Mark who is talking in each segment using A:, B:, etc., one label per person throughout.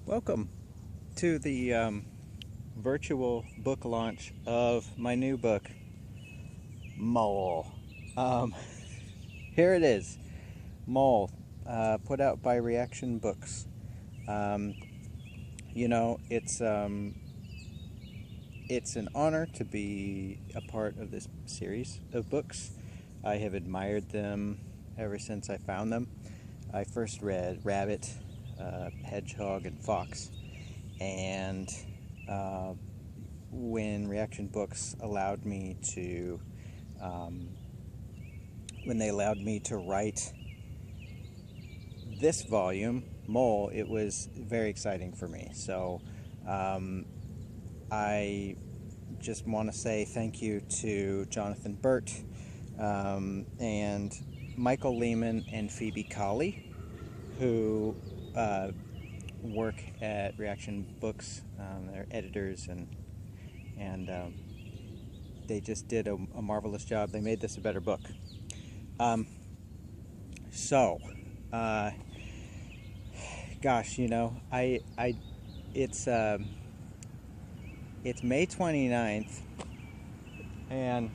A: Welcome to the virtual book launch of my new book, Mole. Um, Here it is, Mole, put out by Reaktion Books. Um, it's an honor to be a part of this series of books. I have admired them ever since I found them. I first read Rabbit, Hedgehog, and Fox, and uh, when Reaktion Books allowed me to, um, when they allowed me to write this volume, Mole, it was very exciting for me. So um, I just want to say thank you to Jonathan Burt and Michael Lehman and Phoebe Colley, who work at Reaktion Books. They're editors, and they just did a marvelous job. They made this a better book. Um, so, uh, gosh, it's it's May 29th, and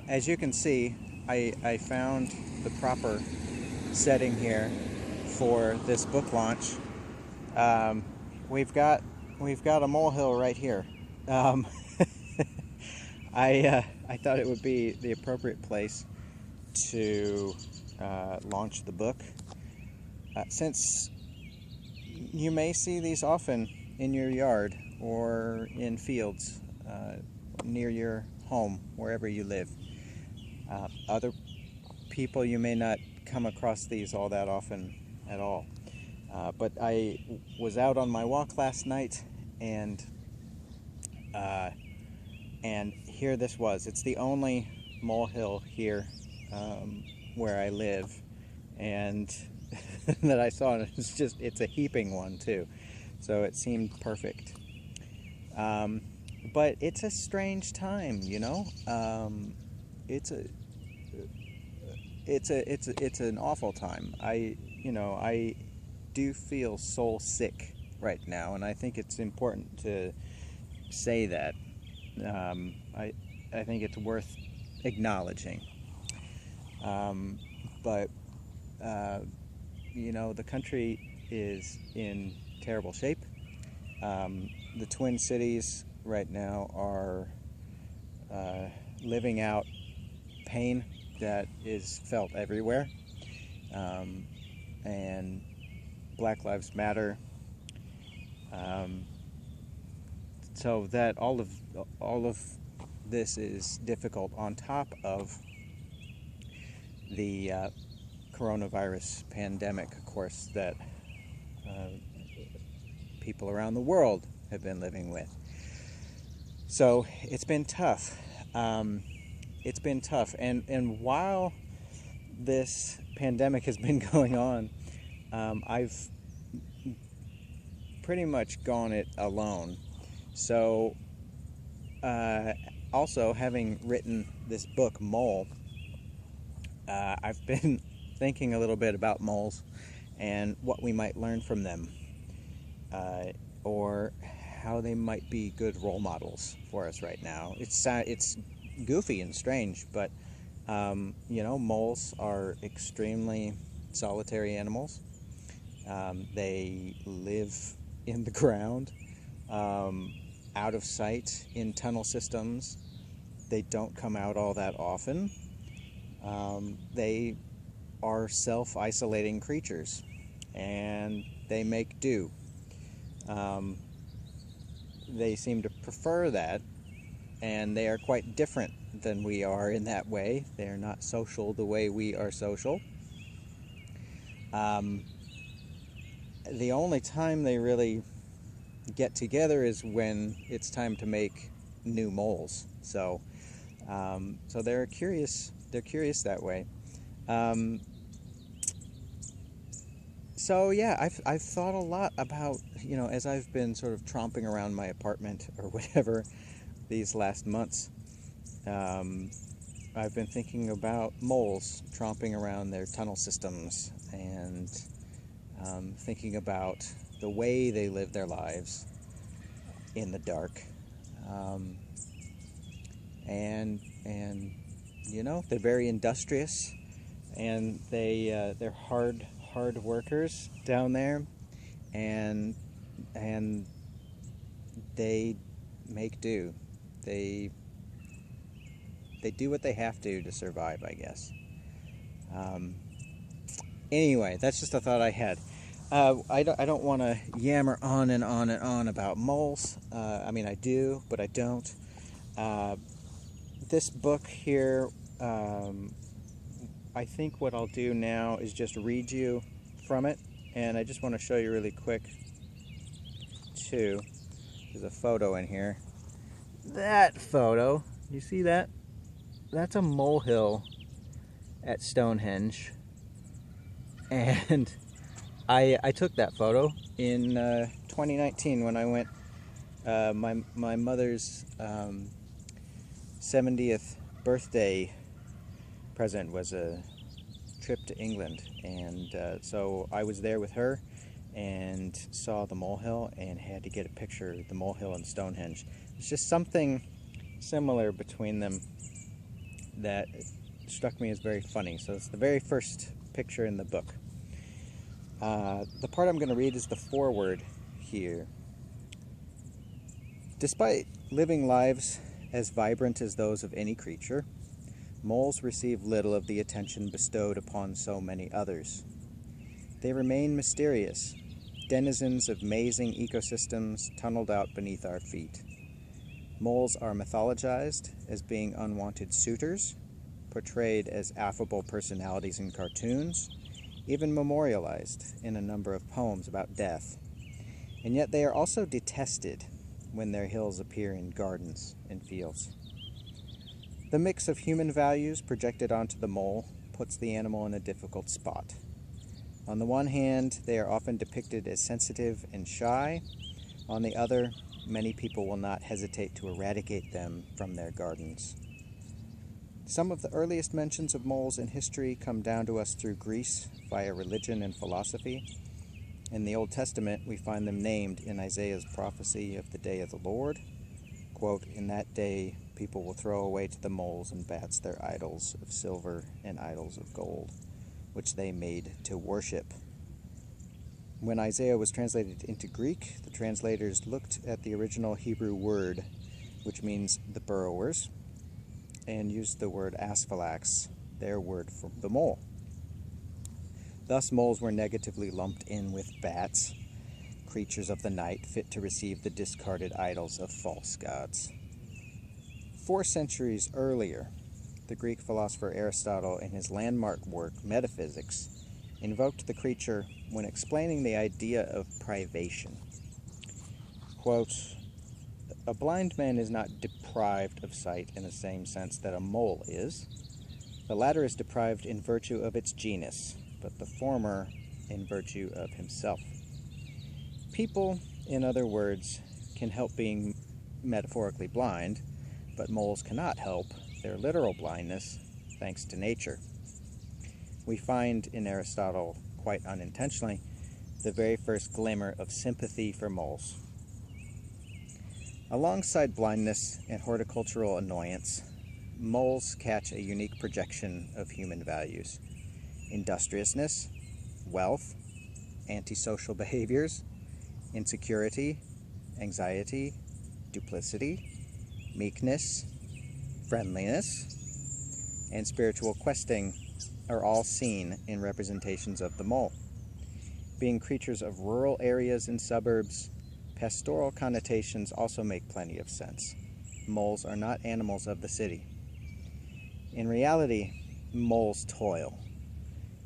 A: as you can see, I found the proper setting here for this book launch. Um, we've got a molehill right here. Um, I thought it would be the appropriate place to launch the book, since you may see these often in your yard or in fields near your home, wherever you live. Other people, you may not come across these all that often at all. But I was out on my walk last night, and here this was. It's the only molehill here where I live, and that I saw, and it's a heaping one too, so it seemed perfect. But it's a strange time, it's an awful time. I do feel soul sick right now, and I think it's important to say that. I think it's worth acknowledging. But the country is in terrible shape. The Twin Cities right now are living out pain that is felt everywhere, and Black Lives Matter. So that all of this is difficult, on top of the coronavirus pandemic, of course, that people around the world have been living with. So it's been tough. And while this pandemic has been going on, I've pretty much gone it alone. So, also, having written this book, Mole, I've been thinking a little bit about moles and what we might learn from them, or how they might be good role models for us right now. It's goofy and strange, but moles are extremely solitary animals. They live in the ground, out of sight in tunnel systems. They don't come out all that often. They are self-isolating creatures, and they make do. They seem to prefer that, and they are quite different than we are in that way. They are not social the way we are social. The only time they really get together is when it's time to make new moles. So they're curious. They're curious that way. So yeah, I've thought a lot about, as I've been sort of tromping around my apartment or whatever these last months. I've been thinking about moles tromping around their tunnel systems, and thinking about the way they live their lives in the dark. Um, and you know, they're very industrious, and they're hard workers down there, and and they make do. They they do what they have to survive, I guess. Um, anyway, that's just a thought I had. I don't want to yammer on and on and on about moles. I mean, I do, but I don't. Uh, this book here, I think what I'll do now is just read you from it, and I just want to show you really quick, too. There's a photo in here. That photo, you see that? That's a molehill at Stonehenge, and I took that photo in 2019 when I went. My mother's 70th birthday present was a trip to England, and so I was there with her and saw the molehill and had to get a picture of the molehill and Stonehenge. It's just something similar between them that struck me as very funny. So it's the very first picture in the book. The part I'm going to read is the foreword here. Despite living lives as vibrant as those of any creature, moles receive little of the attention bestowed upon so many others. They remain mysterious, denizens of mazing ecosystems tunneled out beneath our feet. Moles are mythologized as being unwanted suitors, portrayed as affable personalities in cartoons, even memorialized in a number of poems about death. And yet they are also detested when their hills appear in gardens and fields. The mix of human values projected onto the mole puts the animal in a difficult spot. On the one hand, they are often depicted as sensitive and shy. On the other, many people will not hesitate to eradicate them from their gardens. Some of the earliest mentions of moles in history come down to us through Greece via religion and philosophy. In the Old Testament, we find them named in Isaiah's prophecy of the day of the Lord. Quote, "In that day, people will throw away to the moles and bats their idols of silver and idols of gold, which they made to worship." When Isaiah was translated into Greek, the translators looked at the original Hebrew word, which means the burrowers, and used the word asphylax, their word for the mole. Thus, moles were negatively lumped in with bats, creatures of the night fit to receive the discarded idols of false gods. 4 centuries earlier, the Greek philosopher Aristotle, in his landmark work Metaphysics, invoked the creature when explaining the idea of privation. Quote, "A blind man is not deprived of sight in the same sense that a mole is. The latter is deprived in virtue of its genus, but the former in virtue of himself." People, in other words, can help being metaphorically blind, but moles cannot help their literal blindness thanks to nature. We find in Aristotle, quite unintentionally, the very first glimmer of sympathy for moles. Alongside blindness and horticultural annoyance, moles catch a unique projection of human values: industriousness, wealth, antisocial behaviors, insecurity, anxiety, duplicity, meekness, friendliness, and spiritual questing are all seen in representations of the mole. Being creatures of rural areas and suburbs, pastoral connotations also make plenty of sense. Moles are not animals of the city. In reality, moles toil,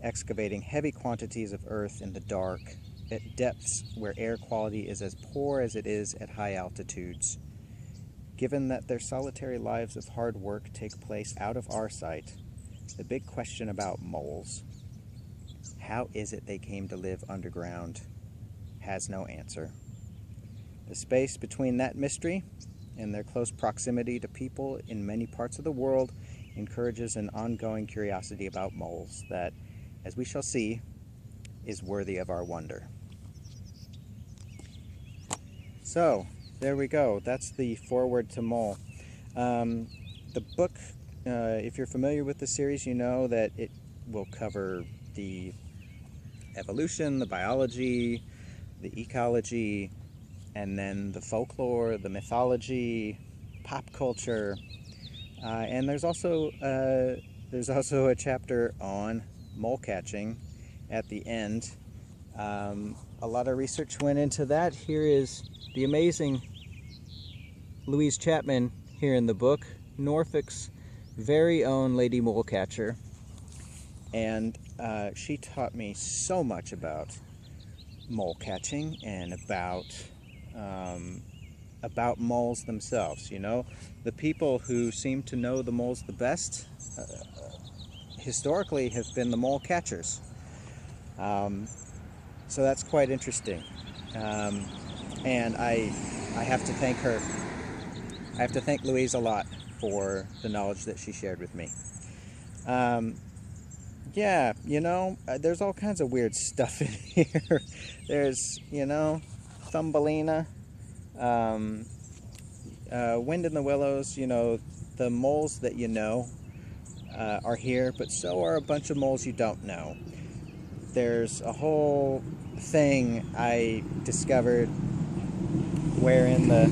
A: excavating heavy quantities of earth in the dark, at depths where air quality is as poor as it is at high altitudes. Given that their solitary lives of hard work take place out of our sight, the big question about moles, how is it they came to live underground, has no answer. The space between that mystery and their close proximity to people in many parts of the world encourages an ongoing curiosity about moles that, as we shall see, is worthy of our wonder. So, there we go. That's the foreword to Mole. The book, if you're familiar with the series, you know that it will cover the evolution, the biology, the ecology, and then the folklore, the mythology, pop culture, and there's also a chapter on mole catching at the end. A lot of research went into that. Here is the amazing Louise Chapman here in the book, Norfolk's very own Lady Mole Catcher, and she taught me so much about mole catching and about moles themselves. You know, the people who seem to know the moles the best historically have been the mole catchers. So that's quite interesting, and I have to thank her. I have to thank Louise a lot for the knowledge that she shared with me. Yeah, you know, there's all kinds of weird stuff in here. There's, you know, Thumbelina, Wind in the Willows. You know, the moles that you know are here, but so are a bunch of moles you don't know. There's a whole thing I discovered where in the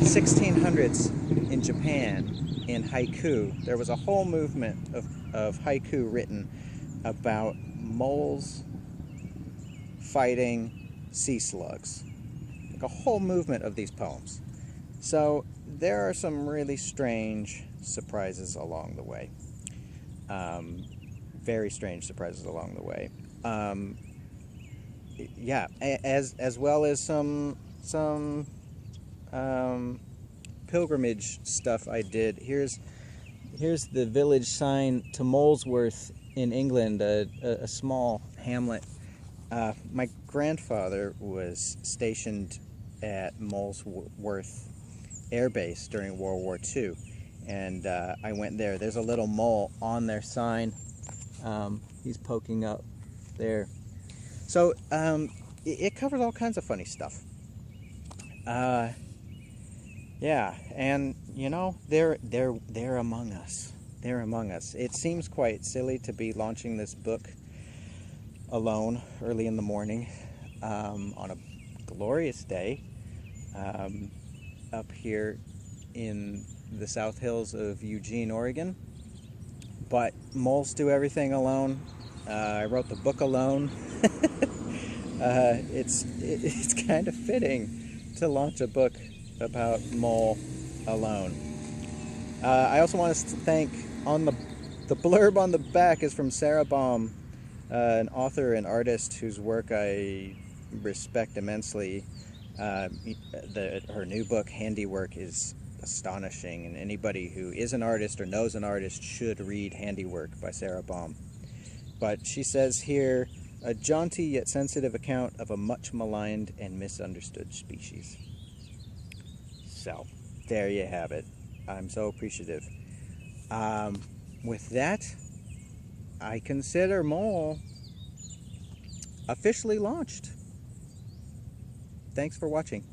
A: 1600s in Japan, in haiku, there was a whole movement of haiku written about moles fighting sea slugs. Like a whole movement of these poems. So there are some really strange surprises along the way. Very strange surprises along the way. Yeah, as well as some pilgrimage stuff I did. Here's the village sign to Molesworth in England, a small hamlet. My grandfather was stationed at Molesworth Air Base during World War II, and I went there. There's a little mole on their sign. He's poking up there. So it covers all kinds of funny stuff. Yeah, and you know, they're among us. They're among us. It seems quite silly to be launching this book alone early in the morning on a glorious day up here in the South Hills of Eugene, Oregon. But moles do everything alone. I wrote the book alone. It's kind of fitting to launch a book about mole alone. I also want us to thank, on the blurb on the back is from Sarah Baum, an author and artist whose work I respect immensely. Her new book, Handiwork, is astonishing, and anybody who is an artist or knows an artist should read Handiwork by Sarah Baum. But she says here, a jaunty yet sensitive account of a much maligned and misunderstood species. So, there you have it. I'm so appreciative. With that, I consider Mole officially launched. Thanks for watching.